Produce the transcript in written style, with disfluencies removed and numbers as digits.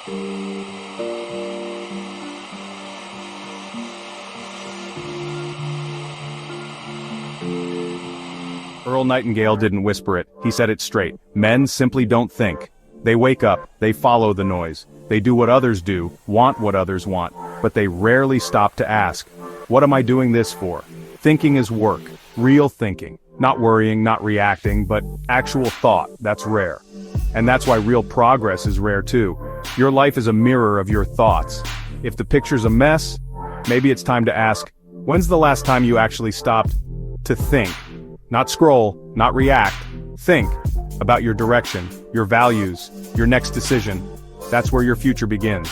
Earl Nightingale didn't whisper it, he said it straight. Men simply don't think. They wake up, they follow the noise. They do what others do, want what others want, but they rarely stop to ask, what am I doing this for? Thinking is work, real thinking. Not worrying, not reacting, but actual thought, that's rare. And that's why real progress is rare too. Your life is a mirror of your thoughts. If the picture's a mess, maybe it's time to ask, when's the last time you actually stopped to think? Not scroll, not react. Think about your direction, your values, your next decision. That's where your future begins.